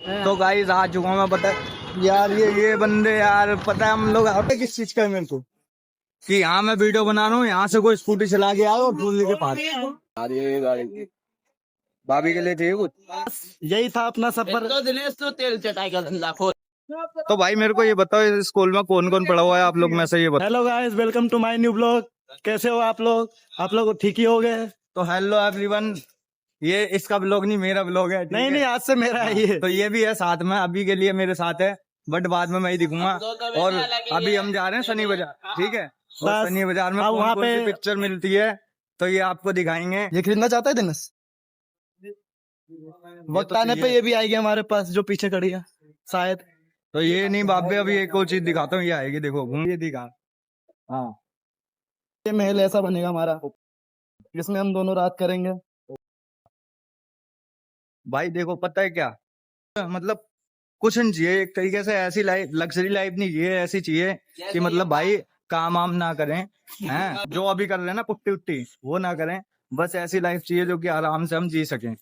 तो गाइस आ चुका हूँ मैं। पता है यार, ये बंदे यार, पता है हम लोग आते किस चीज का है मेरे को, कि यहाँ मैं वीडियो बना रहा हूँ, यहाँ से कोई स्कूटी चला के आओ दूल्हे के पास। ये गाड़ी भाभी के लिए चाहिए कुछ, यही था अपना सफर। तो दिनेश तो तेल चटाई का धंधा खोल। तो भाई मेरे को ये बताओ, इस स्कूल में कौन कौन पढ़ा हुआ है आप लोग में से, ये बताओ। Hello guys, welcome to my new blog. कैसे हो आप लोग? आप लोग ठीक ही हो गए? तो हेलो एवरीवन, ये इसका ब्लॉग नहीं मेरा ब्लॉग है। नहीं नहीं, आज से मेरा है ये। तो ये भी है साथ में, अभी के लिए मेरे साथ है, बट बाद में मैं ही दिखूंगा। और अभी हम जा रहे हैं शनि बाजार, ठीक है। और शनि बाजार में वहाँ कौन सी पिक्चर मिलती है तो ये आपको दिखाएंगे। ये खरीदना चाहता है दिनेश? वक्त आने पे ये भी आएगी हमारे पास, जो पीछे खड़ी है शायद। तो ये नहीं बाबे, अभी एक और चीज दिखाता हूँ, ये आएगी, देखो घूम, ये दिखा। हाँ, ये महल ऐसा बनेगा हमारा, जिसमें हम दोनों रात करेंगे। भाई देखो पता है क्या, मतलब कुछ नहीं चाहिए, एक तरीके से ऐसी लाइफ, लग्जरी लाइफ नहीं चाहिए, ऐसी चाहिए कि मतलब भाई काम वाम ना करें, हैं जो अभी कर रहे हैं ना पुट्टी उट्टी, वो ना करें। बस ऐसी लाइफ चाहिए जो कि आराम से हम जी सकें।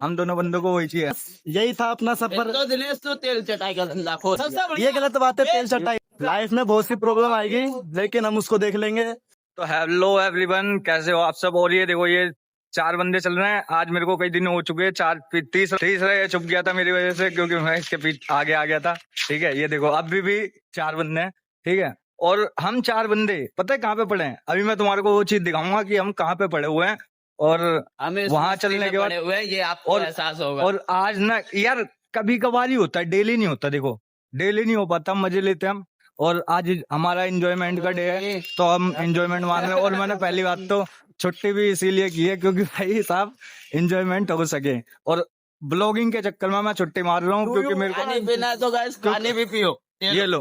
हम दोनों बंदों को वही चाहिए। यही था अपना सफर। तो दिनेश तो तेल चटाई का धंधा खोल। ये गलत बात है, तेल चटाई। लाइफ में बहुत सी प्रॉब्लम आएगी, लेकिन हम उसको देख लेंगे। तो हेलो एवरीवन, कैसे हो आप सब। और ये देखो, ये 4 बंदे चल रहे हैं। आज मेरे को कई दिन हो चुके हैं, 4 तीसरा ये चुप गया था मेरी वजह से, क्योंकि मैं इसके पीछे आगे आ गया था, ठीक है। ये देखो अभी भी 4 बंदे हैं, ठीक है। और हम 4 बंदे पता है कहाँ पे पड़े हैं, अभी मैं तुम्हारे को वो चीज दिखाऊंगा कि हम कहाँ पे पड़े हुए हैं। और वहां चलने के बाद ये आपको एहसास होगा। और आज ना यार, कभी कभार ही होता है, डेली नहीं होता। देखो डेली नहीं हो पाता, मजे लेते हैं हम। और आज हमारा एंजॉयमेंट का डे है, तो हम एंजॉयमेंट मान रहे हैं। और मैंने पहली बात तो छुट्टी भी इसीलिए की है क्योंकि भाई साहब एंजॉयमेंट हो सके। और ब्लॉगिंग के चक्कर में मैं छुट्टी मार रहा हूँ, क्योंकि मेरे खाने पीना तो गाइस, खाने भी पियो। ये लो।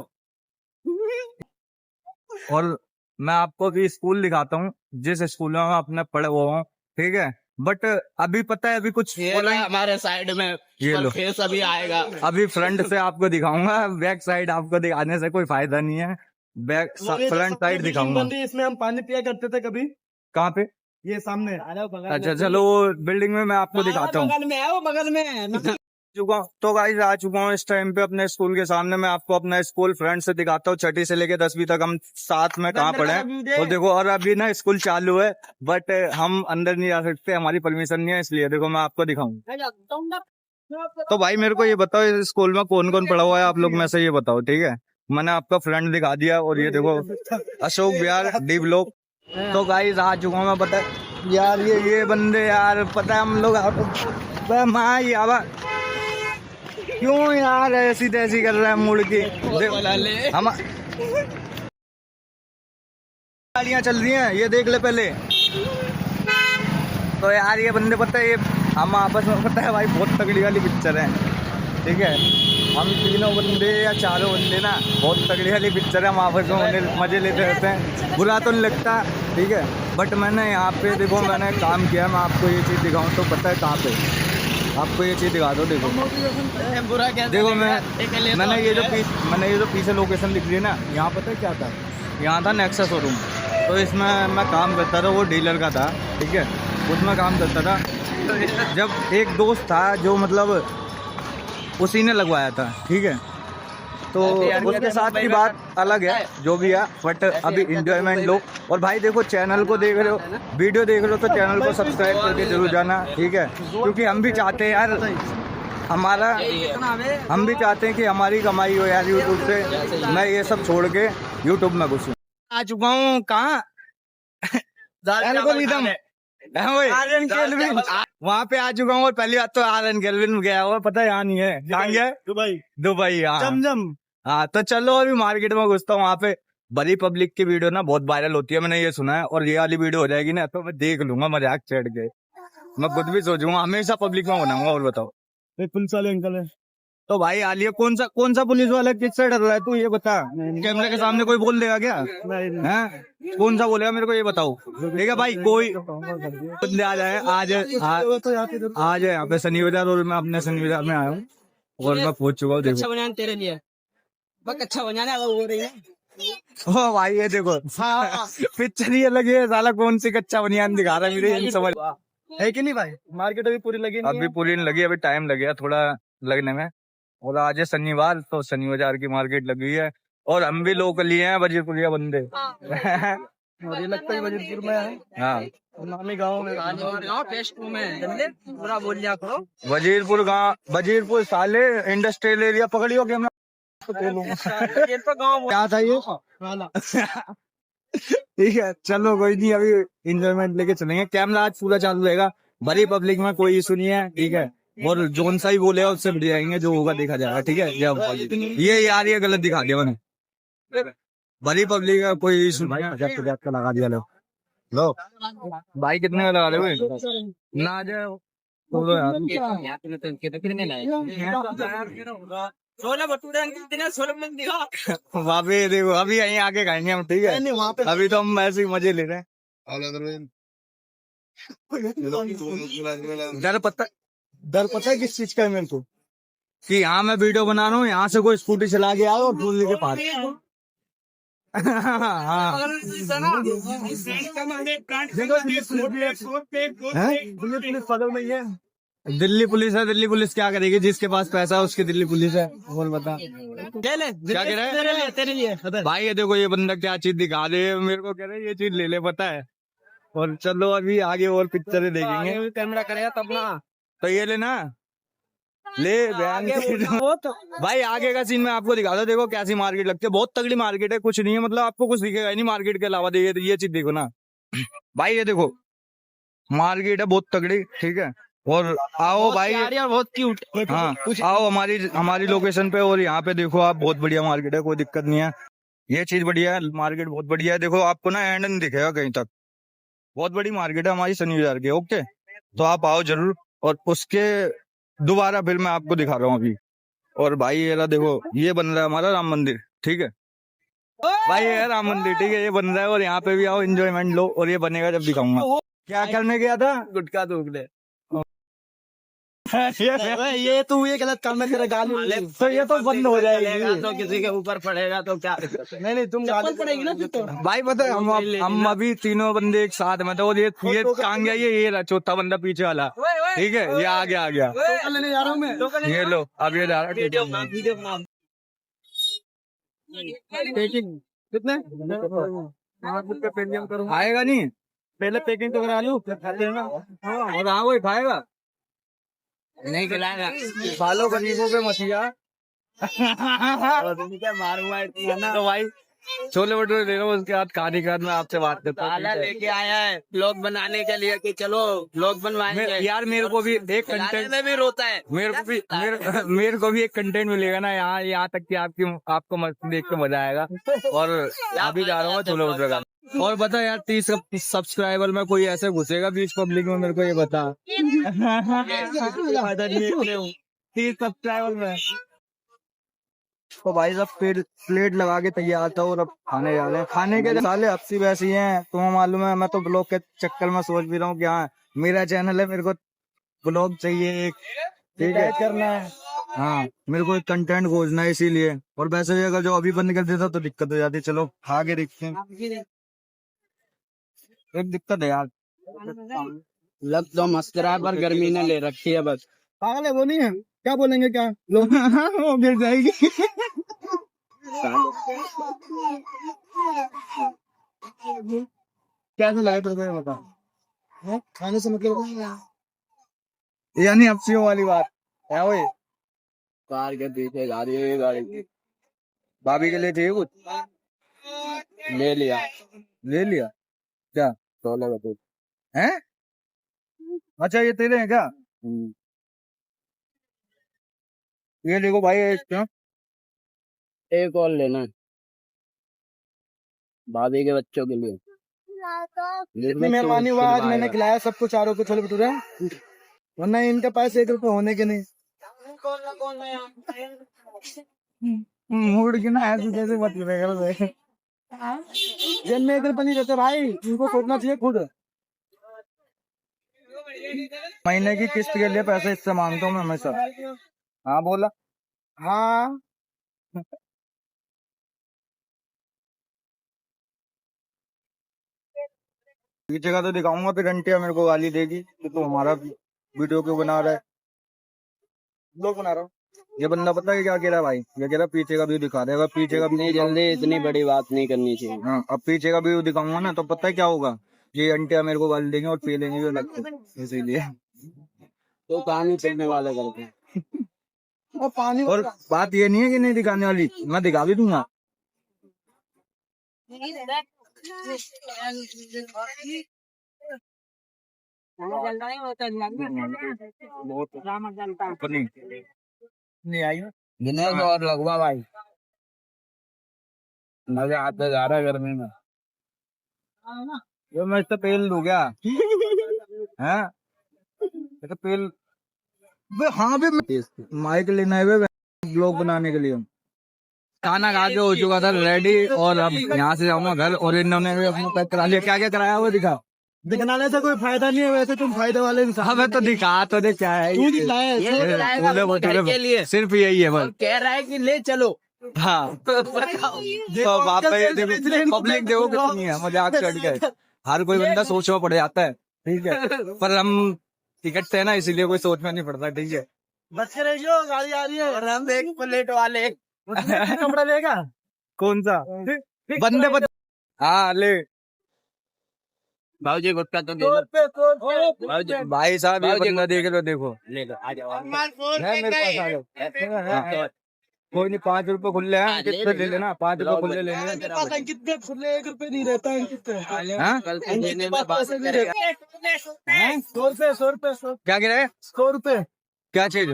और मैं आपको भी स्कूल दिखाता हूँ, जिस स्कूल में मैं अपने पढ़े हुआ हूँ, ठीक है। बट अभी पता है, अभी कुछ हमारे साइड में ये लो, फेस अभी आएगा। अभी फ्रंट से आपको दिखाऊंगा, बैक साइड आपको दिखाने से कोई फायदा नहीं है। बैक फ्रंट साइड दिखाऊंगा। इसमें हम पानी पिया करते थे कभी। कहाँ पे? ये सामने। अच्छा चलो, बिल्डिंग में मैं आपको दिखाता हूँ। बगल में है वो, बगल में। चुका तो गाइस आ चुका हूँ इस टाइम पे अपने स्कूल के सामने। मैं आपको अपना स्कूल फ्रंट से दिखाता हूँ, छठी से लेके 10वीं तक हम साथ में कहाँ पढ़े हैं। और देखो, और अभी ना स्कूल चालू है, बट हम अंदर नहीं जा सकते, हमारी परमिशन नहीं है, इसलिए देखो मैं आपको दिखाऊं। तो भाई मेरे को ये बताओ, इस स्कूल में कौन कौन पढ़ा हुआ है आप लोग में से, ये बताओ, ठीक है। मैंने आपका फ्रंट दिखा दिया, और ये देखो अशोक विहार डी ब्लॉक। तो गाइस आ चुका हूँ मैं। पता है यार, ये बंदे यार, पता है हम लोग क्यों यार ऐसी तैसी कर रहे हैं मुड़ के। हम गाड़ियाँ चल रही हैं, ये देख ले पहले। तो यार ये बंदे, पता है ये हम आपस में, पता है भाई बहुत तगड़ी वाली पिक्चर है, ठीक है। हम तीनों बंदे या चारों बंदे ना, बहुत तगड़ी वाली पिक्चर है, हम आपस में मजे लेते रहते हैं, बुरा तो नहीं लगता, ठीक है। बट मैंने यहाँ पे देखो, मैंने काम किया, मैं आपको ये चीज़ दिखाऊँ तो पता है कहाँ पे, आपको ये चीज़ दिखा दो। देखो बुरा क्या देखो, मैंने ये जो पीछे लोकेशन दिख रही है ना, यहाँ पता है क्या था, यहाँ था नेक्सा शोरूम। तो इसमें मैं काम करता था, वो डीलर का था, ठीक है, उसमें काम करता था। जब एक दोस्त था जो मतलब उसी ने लगवाया था, ठीक है। तो उसके साथ की बात अलग है, जो भी है, बट अभी इंजॉयमेंट लो। और भाई देखो, चैनल को देख रहे हो, वीडियो देख रहे हो, तो चैनल को सब्सक्राइब करके जरूर जाना, ठीक है। क्योंकि हम भी चाहते हैं यार, हम भी चाहते हैं कि हमारी कमाई हो यार यूट्यूब से। मैं ये सब छोड़ के यूट्यूब में घुसूं। आ चुका हूँ कहाँ, वहाँ पे आ चुका हूँ। और पहली बात तो आर केल्विन गया हुआ, पता है यहाँ नहीं है, कहाँ गया? दुबई। हाँ हाँ, तो चलो अभी मार्केट में घुसता हूँ। वहाँ पे बड़ी पब्लिक की वीडियो ना बहुत वायरल होती है, मैंने ये सुना है। और ये वाली वीडियो हो जाएगी ना, तो मैं देख लूंगा मजाक चढ़ के। मैं खुद भी सोचूंगा हमेशा पब्लिक में बनाऊंगा। और बताओ, पुलिस वाले अंकल है। तो भाई आलिया, कौन सा पुलिस वाला किससे डर रहा है तू, ये बता। कैमरे के सामने कोई बोल देगा क्या? हैं? कौन सा बोलेगा मेरे को ये बताओ, ठीक है भाई। कोई बंदे आ जाए, आज यहाँ पे शनि बाजार, और मैं अपने शनि बाजार में आया हूँ, और मैं पहुंच चुका हूँ। देखो तेरे लिए अच्छा बनाना वो रही है। ओ भाई ये देखो, पिक्चर ये लगी है, साला कौन सी कच्चा बनियान दिखा रहा है मेरे, ये समझ है कि नहीं भाई? मार्केट अभी पूरी लगी नहीं अभी पूरी नहीं लगी, अभी टाइम लगेगा थोड़ा लगने में। और आज है शनिवार, तो शनि बाजार की मार्केट लगी है और हम भी लोकली हैं, वजीरपुरिया बंदे। और ये लगता है वजीरपुर में है। हाँ, नामी गाँव में। गाँव फेस्ट में जल्दी पूरा बोल लिया करो। वजीरपुर गाँव, वजीरपुर साले इंडस्ट्रियल एरिया पकड़ियो के क्या था ये? ठीक है, चलो कोई नहीं, अभी इंजॉयमेंट लेके चलेंगे। कैमरा आज पूरा चालू रहेगा, बड़ी पब्लिक में कोई इशू नहीं है, ठीक है। और जोन सा ही बोलेगा उससे बढ़ जाएंगे, जो होगा देखा जाएगा, ठीक है। जब ये यार ये गलत दिखा दिया मैंने, बड़ी पब्लिक का कोई इशू नहीं है। 50 का लगा दिया लो भाई, कितने का लगा रहे ना आ जाए तो यार। छोले भटूरे छोले में दिखा। भाभी देखो, अभी यहीं आके खाएंगे हम, ठीक है। नहीं वहाँ पे अभी तो हम ऐसे ही मजे ले रहे हैं। डर पता है किस चीज का है मेरे को, कि यहाँ मैं वीडियो बना रहा हूँ, यहाँ से कोई स्कूटी चला के आओ और दूसरे के पास। हाँ, बगल में ही है। दिल्ली पुलिस है। दिल्ली पुलिस क्या करेगी? जिसके पास पैसा है उसकी दिल्ली पुलिस है। बोल बता ले ले क्या कह रहे हैं? तेरे लिए भाई ये देखो, ये बंदा क्या चीज दिखा दे मेरे को, कह रहे हैं ये चीज ले ले, पता है। और चलो अभी आगे और पिक्चरें देखेंगे। कैमरा करेगा तब ना। तो ये लेना ले बयान भाई, आगे का सीन मैं आपको दिखाता हूँ। देखो कैसी मार्केट लगती है, बहुत तगड़ी मार्केट है, कुछ नहीं है, मतलब आपको कुछ दिखेगा ही नहीं मार्केट के अलावा। देखिए ये चीज देखो ना भाई, ये देखो मार्केट है बहुत तगड़ी, ठीक है। और आओ भाई, बहुत क्यूट। हाँ आओ हमारी लोकेशन पे, और यहाँ पे देखो आप, बहुत बढ़िया मार्केट है, कोई दिक्कत नहीं है। ये चीज बढ़िया है, मार्केट बहुत बढ़िया है। देखो आपको ना एंड नहीं दिखेगा कहीं तक, बहुत बड़ी मार्केट है हमारी शनि बाजार की। ओके, तो आप आओ जरूर। और उसके दोबारा फिर मैं आपको दिखा रहा हूँ अभी। और भाई ये देखो, ये बन रहा है हमारा राम मंदिर, ठीक है भाई, ये है राम मंदिर, ठीक है, ये बन रहा है। और यहाँ पे भी आओ, एंजॉयमेंट लो, और ये बनेगा जब दिखाऊंगा। क्या करने गया था? गुटखा दूध ले। ये तू ये गलत काम में तेरा गाली, तो ये तो बंद हो जाएगी। तो किसी के ऊपर पड़ेगा तो क्या? नहीं तुम गाली पड़ेगी ना तो। भाई पता है, हम अभी तीनों बंदे एक साथ में थे, और ये टांग गया, ये रहा चौथा बंदा पीछे वाला, ठीक है, ये आ गया लेने जा रहा हूँ मैं। ये लो, अब ये जा रहा है। कितने आएगा नहीं, पहले पैकिंग तो करा लूं, फिर खा लेना। और हाँ वही खाएगा, नहीं खिलाएगा। सालों गरीबों पे मछिया। क्या मारूंगा इतना ना। तो भाई छोले भटूरे दे रहा हूँ, उसके बाद खाने के बाद मैं आपसे बात करता हूँ। ताला लेके आया है ब्लॉग बनाने के लिए, कि चलो ब्लॉग बनवाएंगे। यार मेरे को भी एक कंटेंट में भी रोता है। मेरे को भी एक कंटेंट मिलेगा ना यहाँ तक कि आपको देख के मजा आएगा। और अभी जा रहा हूँ छोले भटूरे का। और बता यार, 30 सब्सक्राइबर में कोई ऐसे घुसेगा 20 पब्लिक में, मेरे को ये बता। 30 सब्सक्राइबर में तो भाई सब प्लेट लगा के तैयार था, और अब खाने जा रहे हैं। खाने के साले हफ्सी वैसी हैं, तुम्हें मालूम है। मैं तो ब्लॉग के चक्कर में सोच भी रहा हूँ कि हाँ मेरा चैनल है, मेरे को ब्लॉग चाहिए एक, ठीक है, करना है। हाँ मेरे को एक कंटेंट खोजना है, इसीलिए। और वैसे भी अगर जो अभी बंद कर देता तो दिक्कत हो जाती। चलो खा के देखते हैं। एक दिक्कत है यार, लग तो मस्करा पर गर्मी ने ले रखी है बस। पागल है वो, नहीं है क्या बोलेंगे, क्या लोग वो गिर जाएगी। कैसे लगे तुमको ये बता? खाने से मतलब यानी हफ्सियों वाली बात है। वही कार के पीछे गाड़ी भाभी के लिए चाहिए कुछ, ले लिया। क्या छोले भटूरे हैं? अच्छा ये तेरे हैं क्या? ये देखो भाई, क्या एक और लेना है भाभी के बच्चों के लिए। इतनी मेहरबानी हुआ, आज मैंने खिलाया सबको, चारों को छोले भटूरे, वरना इनके पास 1 रुपए होने के नहीं। मूड की ना ऐसे जैसे मत करो। जेल में 1 रुपए नहीं रहते भाई, इनको सोचना चाहिए खुद। महीने की किस्त के लिए पैसे इससे मांगता हूँ मैं हमेशा। हाँ बोला, हाँ पीछे का तो दिखाऊंगा, फिर घंटिया मेरे को गाली देगी कि तू हमारा वीडियो क्यों बना रहा है। लोग बना रहा हूँ। ये बंदा पता है क्या कह रहा है भाई, ये कह रहा पीछे का व्यू दिखा देगा, पीछे का इतनी जल्दी इतनी बड़ी बात नहीं करनी चाहिए। हाँ, अब पीछे का व्यू दिखाऊंगा ना तो पता है क्या होगा, ये आंटियां मेरे को गाली देंगे और पी लेंगे भी अलग से, इसीलिए। तो कहानी पीने वाले करते हैं। और पानी और बात ये नहीं है कि नहीं दिखाने वाली, मैं दिखा भी दूंगा। नहीं आई दिनेश और लगवा भाई, मजा आता जा रहा है गर्मी में। ये मैं इससे पेल दूं क्या? हैं? इससे पेल हाँ भी माइक लेना है ब्लॉग बनाने के लिए। खाना खा के हो चुका था रेडी और अब यहाँ से जाऊंगा घर, और इन्होंने भी अपना पैक करा लिया। क्या क्या कराया वो दिखा। दिखनाने से कोई फायदा नहीं है, वैसे तुम फायदे वाले इंसान। हमें तो दिखा तो दे क्या है तू दिखाया है, के लिए सिर्फ यही है बस। कह रहा है कि ले चलो। हाँ तो बाप रे, देखो पब्लिक देखो कितनी है, मजाक चढ़ गए। हर कोई बंदा सोच में पड़ जाता है, ठीक है, पर हम टिकट से है ना, इसीलिए कोई सोच में नहीं पड़ता, ठीक है। बच के रहियो, गाड़ी आ रही है। और हम एक प्लेट वाले कपड़ा लेगा कौन सा बंदे हाँ ले भाजी गुटका तो दे दो। भाई साहब, ये बंदा देख लो, देखो ले लो आ जाओ। है मेरे पास, आ जाओ। कोई नहीं, 5 रुपए खुले हैं, कितने ले लेना, 5 रुपए खुले ले लेना। मेरे पास अंकित पे खुले 1 रुपए नहीं रहता। अंकित पे हाँ? कल से देने में बात 100 रुपए क्या कह रहे हैं? 100 रुपए। क्या चीज?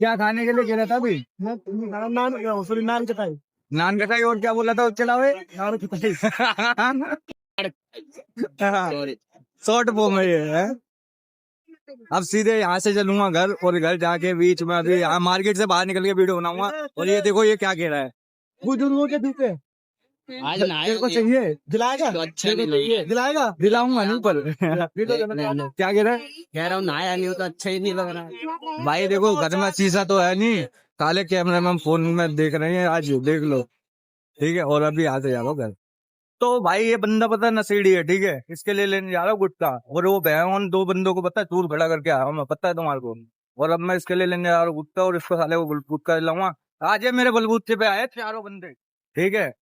क्या खाने के लिए कह रहा था अभी? नान सॉरी नान कटाई। नान कटाई, और क्या बोला था चलावे? नान कटाई। शॉर्ट फॉर्म है ये है। अब सीधे यहाँ से चलूंगा घर, और घर जाके बीच में अभी यहाँ मार्केट से बाहर निकल के वीडियो बनाऊंगा। और ये देखो ये क्या कह रहा है, बुजुर्गों के दूसरे आज तेरे को चाहिए दिलाएगा तो अच्छा नहीं लगे। दिलाएगा। दिलाऊंगा नहीं, पर क्या कह रहा है? कह रहा हूँ नहाया नहीं हो तो अच्छा ही नहीं लग रहा है। भाई देखो घर में शीशा तो है नहीं, काले कैमरे में हम फोन में देख रहे हैं, आज देख लो, ठीक है। और अभी यहाँ से जा रहा हूँ घर। तो भाई ये बंदा पता है नशेड़ी है, ठीक है, इसके लिए लेने जा रहा हूँ गुटखा, और वो बहन 2 बंदों को पता है दूर खड़ा करके आया हूँ मैं, पता है तुम्हारे को। और अब मैं इसके लिए लेने जा रहा हूँ गुटखा, और इसको साले को गुटखा दिलाऊंगा। आज ये मेरे बलबूते पे आए 4 बंदे, ठीक है।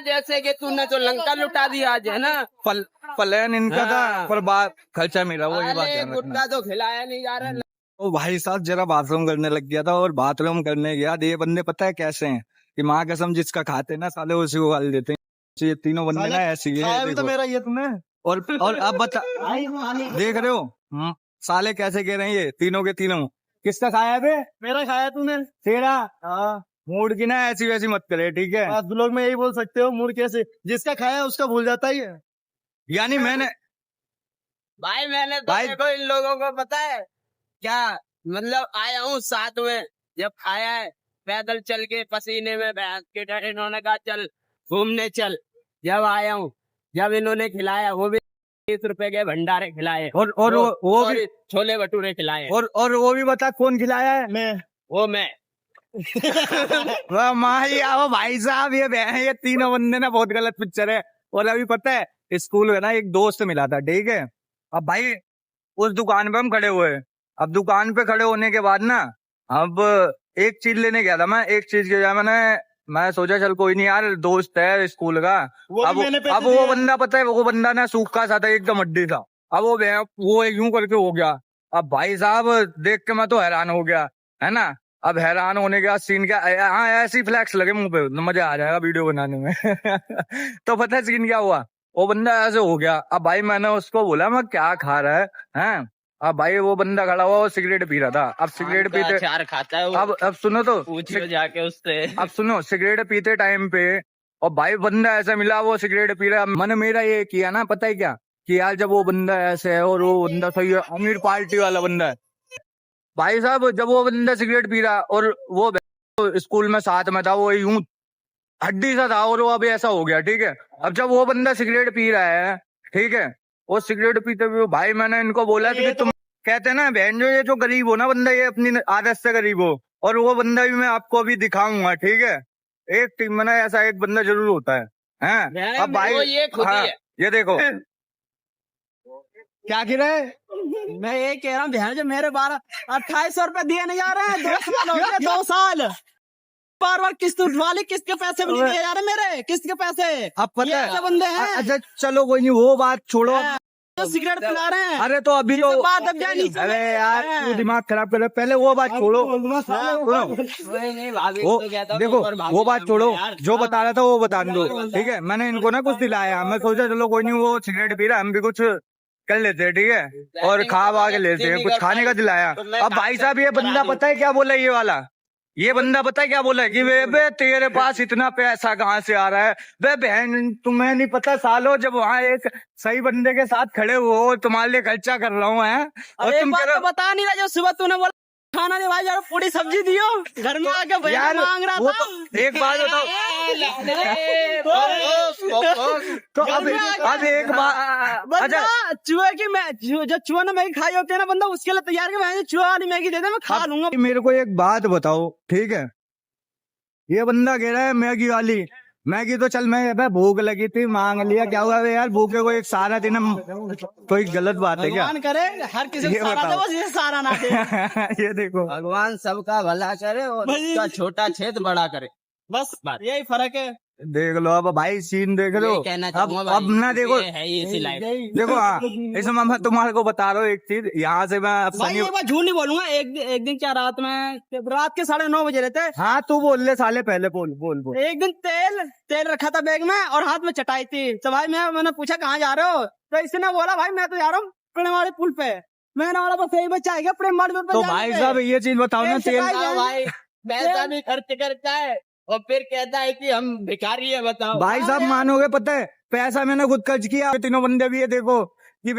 जैसे कि तूने तो लंका लुटा दिया आज, है ना। प्लान इनका था, पर बात खर्चा मेरा, वो ये बात ध्यान रखना। गुटखा तो खिलाया नहीं जा रहा। ओ भाई साहब, जरा बाथरूम करने लग गया था, और बाथरूम करने गया, ये बंदे पता है कैसे हैं कि माँ कसम जिसका खाते ना साले उसी को गाली देते हैं। ये तीनों बंदे ना ऐसी है, तो मेरा ये तुम्हें। और अब बता, देख रहे हो साले कैसे कह रहे हैं ये तीनों के तीनों। किसका खाया बे? मेरा खाया तूने। तेरा हाँ, मूड की ना ऐसी वैसी मत करे, ठीक है। आप लोग में यही बोल सकते हो, मूड कैसे जिसका खाया उसका भूल जाता ही है। यानी मैंने भाई मैंने तो भाई- देखो इन लोगों को पता है क्या, मतलब आया हूँ साथ में, जब खाया है पैदल चल के पसीने में बैठ के डर, इन्होंने कहा चल घूमने चल। जब आया हूँ, जब इन्होंने खिलाया, वो भी 30 रुपए के भंडारे खिलाए, और वो भी छोले भटूरे खिलाए, और वो भी बता कौन खिलाया है? मैं वाह माही आओ भाई साहब, ये तीनों बंदे ना बहुत गलत पिक्चर है। और अभी पता है स्कूल में ना एक दोस्त मिला था, ठीक है। अब भाई उस दुकान पे हम खड़े हुए, अब दुकान पे खड़े होने के बाद ना, अब एक चीज लेने गया था मैं, एक चीज के मैं सोचा चल कोई नहीं यार, दोस्त है स्कूल का। अब वो बंदा पता है, वो बंदा ना सूखा सा था, एकदम हड्डी था। अब वो यूं करके हो गया। अब भाई साहब देख के मैं तो हैरान हो गया, है ना। अब हैरान होने के बाद सीन क्या, हाँ ऐसी फ्लैक्स लगे मुंह पे, मजा आ जाएगा वीडियो बनाने में। तो पता है सीन क्या हुआ, वो बंदा ऐसे हो गया। अब भाई मैंने उसको बोला मैं क्या खा रहा है, हैं? अब भाई वो बंदा खड़ा हुआ, वो सिगरेट पी रहा था। अब सिगरेट पीते अचार खाता है वो। अब सुनो तो, पूछियो जाके उससे। अब सुनो, सिगरेट पीते टाइम पे और भाई बंदा ऐसा मिला, वो सिगरेट पी रहा। मैंने मेरा ये किया ना, पता है क्या कि यार जब वो बंदा ऐसे है और वो बंदा सही है, अमीर पार्टी वाला बंदा है भाई साहब, जब वो बंदा सिगरेट पी रहा और वो स्कूल में साथ में था, वो यूं हड्डी सा था, और वो अभी ऐसा हो गया, ठीक है। अब जब वो बंदा सिगरेट पी रहा है, ठीक है, वो सिगरेट पीते हुए भाई मैंने इनको बोला कि तुम कहते हैं ना बहन जो गरीब हो ना बंदा, ये अपनी आदत से गरीब हो, और वो बंदा भी मैं आपको अभी दिखाऊंगा, ठीक है। एक टीम में ना ऐसा एक बंदा जरूर होता है। अब भाई ये खुद ही है। ये देखो क्या गिरा है? मैं ये कह रहा हूँ बहन जो मेरे 2800 रुपए दिए नहीं जा रहे हैं, 2 साल हो गए, 2 साल बार बार किस्त उठवा ली, किस्त के पैसे भी नहीं दिए जा रहे मेरे, किस्त के पैसे। अब पता ये है ऐसे बंदे हैं अच्छा चलो कोई नहीं, वो बात छोड़ो। जो सिगरेट पिला रहे हैं। अरे तो अभी तो बात अब जाए नीचे। अरे यार तू दिमाग खराब कर रहा है, पहले वो बात छोड़ो। वो देखो वो बात छोड़ो, जो बता रहा था वो बता दो, ठीक है। मैंने इनको ना कुछ दिलाया, मैं सोचा चलो कोई नहीं, वो सिगरेट पी रहा है, हम भी कुछ कर लेते हैं, ठीक है, और खा वा के लेते हैं, कुछ खाने का दिलाया। अब भाई साहब ये बंदा पता है क्या बोला, ये बंदा पता है क्या बोला कि बे तेरे पास इतना पैसा कहाँ से आ रहा है? बे बहन तुम्हें नहीं पता, सालों जब वहाँ एक सही बंदे के साथ खड़े हो, तुम्हारे लिए खर्चा कर रहा हूँ है, और तुम कह रहे हो बता नहीं रहा जो सुबह तूने बोला खाना नहीं भाई, यार पूरी सब्जी दियो घर में आके भैया मांग रहा था। एक बात बताओ, तो अब एक बात, अच्छा चूहे की जो चूहा ने मैगी खाई होती है ना, बंदा उसके लिए तैयार के मैं चूहा वाली मैगी दे दे, मैं खा लूंगा। मेरे को एक बात बताओ, ठीक है, ये बंदा कह रहा है मैगी वाली, मैगी तो चल मैं भूख लगी थी मांग लिया, क्या हुआ यार, भूखे को एक सारा दिन हम, कोई गलत बात है क्या? भगवान करे हर किसी को सारा दे, बस ये सारा ना दे। ये देखो भगवान सबका भला करे और उसका छोटा छेद बड़ा करे, बस यही फर्क है। देख लो अब भाई, सीन देख लो। अब ना देखो देखो, हाँ इसमें मैं तुम्हारे को बता रहा हूँ एक चीज, यहाँ से मैं भाई एक बार झूठ नहीं बोलूंगा, एक दिन क्या रात के 9:30 बजे रहते। हाँ तू बोल ले साले, पहले बोल। एक दिन तेल रखा था बैग में और हाथ में चटाई थी, तो भाई मैंने पूछा कहाँ जा रहे हो, तो इसने बोला भाई मैं तो जा रहा हूँ प्रेमवाड़ी पुल पे। मैंने बोला बस यही बच्चा है प्रेमवाड़ी पुल पे। तो भाई साहब ये चीज बताओ ना, तेल भाई पैसा भी खर्च करता है और फिर कहता है कि हम भिखारी है, बताओ भाई साहब मानोगे, पता है पैसा मैंने खुद खर्च किया, तीनों बंदे भी है, देखो कि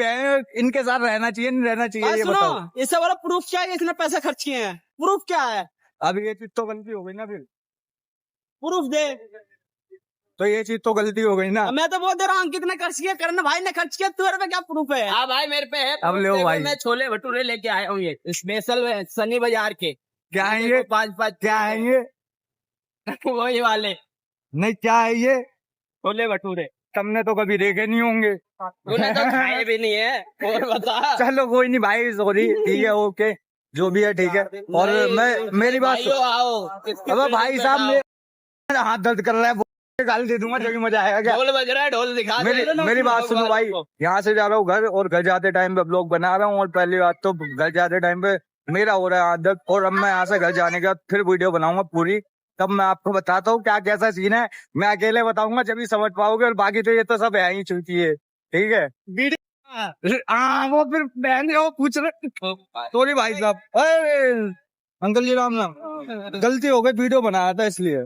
इनके साथ रहना चाहिए नहीं रहना चाहिए, ये बताओ। इससे वाला प्रूफ क्या है इसने पैसा खर्च किए हैं, प्रूफ क्या है? अब ये चीज तो गलती हो गई ना, फिर प्रूफ दे। तो ये चीज तो गलती हो गई ना। मैं तो बोल दे रहा हूँ कितने खर्च किया, करना भाई ने खर्च किया, तुम्हारे पे क्या प्रूफ है? हाँ भाई मेरे पे है। अब ले भाई, मैं छोले भटूरे लेके आया हूँ, ये स्पेशल सनी बाजार के। क्या है ये? 5 क्या है ये? वही वाले नहीं, क्या है ये? छोले भटूरे। तुमने तो कभी देखे नहीं होंगे, तूने तो खाए भी नहीं है, और बता। चलो कोई नहीं भाई, सॉरी, ठीक है, ओके, जो भी है ठीक है। और मेरी बात आओ, अब भाई साहब मेरा हाथ दर्द कर रहा है, गाली दे दूंगा, जब मजा आएगा क्या? ढोल बज रहा है, ढोल दिखा। मेरी बात सुनो भाई, यहाँ से जा रहा हूँ घर, और घर जाते टाइम पे ब्लॉग बना रहा हूँ, और पहली बात तो घर जाते टाइम पे मेरा हो रहा है आदत, और अब मैं यहाँ से घर जाने के बाद फिर वीडियो बनाऊंगा पूरी, तब मैं आपको बताता हूँ क्या कैसा सीन है। मैं अकेले बताऊंगा जब भी समझ पाओगे, और बाकी तो ये तो सब है ही चुकी है, ठीक है। वो फिर बहन वो पूछ रहे, सॉरी भाई साहब, अंकल जी राम राम, गलती हो गई, वीडियो बनाया था इसलिए।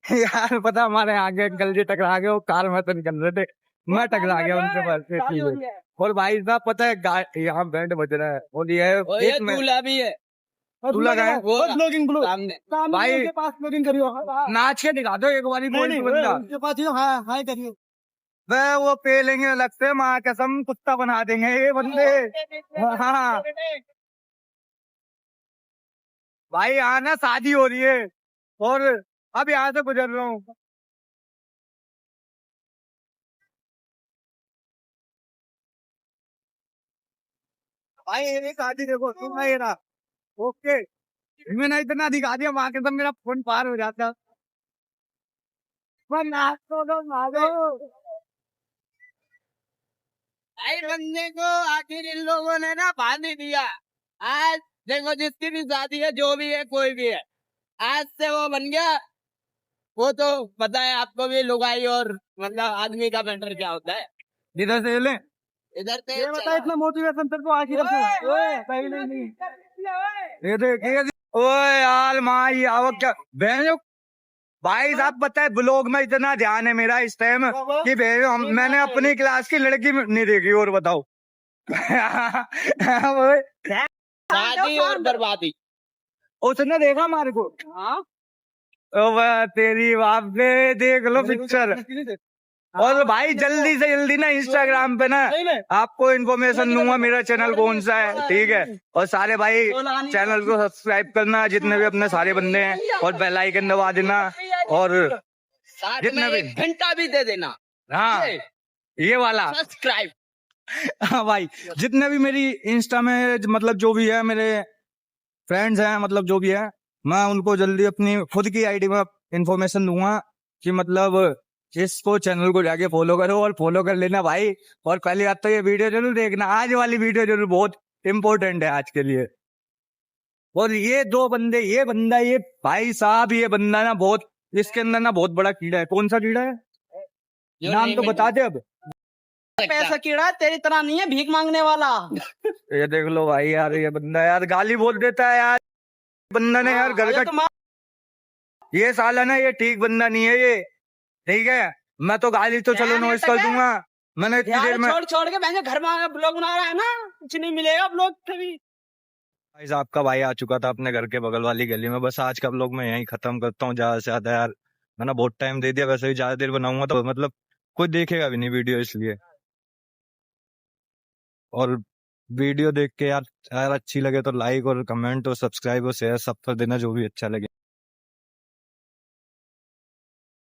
यार पता हमारे आगे अंकल जी टकरा गए, वो कार में तो निकल रहे थे, मैं टकरा गया उनके पास। और भाई साहब पता है यहाँ बैंड बज रहा है, और ये दूल्हा भी है, दूल्हा का है भाई, पास ब्लॉगिंग करियो, नाच के दिखा दो एक बारी कोई बंदा, हाय करियो। वह वो पे लेंगे लगते हैं, माँ कसम कुत्ता बना देंगे ये बंदे। हाँ भाई यहाँ ना शादी हो रही है, और अब यहाँ से गुजर रहा हूँ। भाई ये शादी देखो तुम, ये रहा, ओके, मैंने इतना दिखा दिया, वहां के सब मेरा फोन पार हो जाता। बंदे को आखिर इन लोगों ने ना बांध ही दिया। आज देखो जिसकी भी शादी है, जो भी है, कोई भी है, आज से वो बन गया, वो तो पता है आपको भी, लुगाई और मतलब आदमी का बेटर क्या होता है। इधर से ले, इधर से ये बता, इतना मोटिवेशन तेरे को आखिर नहीं। ये देख, ओए यार माँ ये आवक क्या बहन, भाई साहब पता है ब्लॉग में इतना ध्यान है मेरा इस टाइम कि मैंने अपनी क्लास की लड़की नहीं देखी, और बताओ। शादी और बर्बादी उसने देखा हमारे को। हाँ तेरी बाप ने देख लो पिक्चर। और भाई जल्दी से जल्दी ना इंस्टाग्राम पे ना आपको इन्फॉर्मेशन दूंगा मेरा चैनल कौन सा है, ठीक है। और सारे भाई चैनल को सब्सक्राइब करना, जितने भी अपने सारे बंदे हैं, और बेल आइकन दबा देना, और जितने भी घंटा भी दे देना। हाँ ये वाला सब्सक्राइब। हाँ भाई, जितने भी मेरी इंस्टा में मतलब जो भी है मेरे फ्रेंड्स हैं, मतलब जो भी है, मैं उनको जल्दी अपनी खुद की आईडी में इंफॉर्मेशन दूंगा कि मतलब इसको चैनल को जाके फॉलो करो और फॉलो कर लेना भाई। और पहली बात तो ये वीडियो जरूर देखना, आज वाली वीडियो जरूर बहुत इंपॉर्टेंट है आज के लिए। और ये दो बंदे, ये बंदा, ये भाई साहब, ये बंदा ना बहुत, इसके अंदर ना बहुत बड़ा कीड़ा है। कौन सा कीड़ा है, नाम तो बता दे अब। पैसा कीड़ा तेरी तरह नहीं है, भीख मांगने वाला। ये देख लो भाई यार, ये बंदा यार गाली बोल देता है यार, बंदा ने यार घर का, ये साला ना ये ठीक बंदा नहीं है ये, ठीक है। मैं तो गाली तो चलो नॉइस कर दूंगा, मैंने इतनी देर में छोड़ के बहन घर में ब्लॉग बना रहा है ना, कुछ नहीं मिलेगा ब्लॉग कभी। भाई साहब का भाई आ चुका था अपने घर के बगल वाली गली में। बस आज का ब्लॉग मैं यहीं खत्म करता हूँ ज्यादा से ज्यादा यार, मैंने बहुत टाइम दे दिया, वैसे भी ज्यादा देर बनाऊंगा तो मतलब कोई देखेगा भी नहीं वीडियो, इसलिए। और वीडियो देख के यार अच्छी लगे तो लाइक और कमेंट और सब्सक्राइब और शेयर सब कर देना, जो भी अच्छा लगे।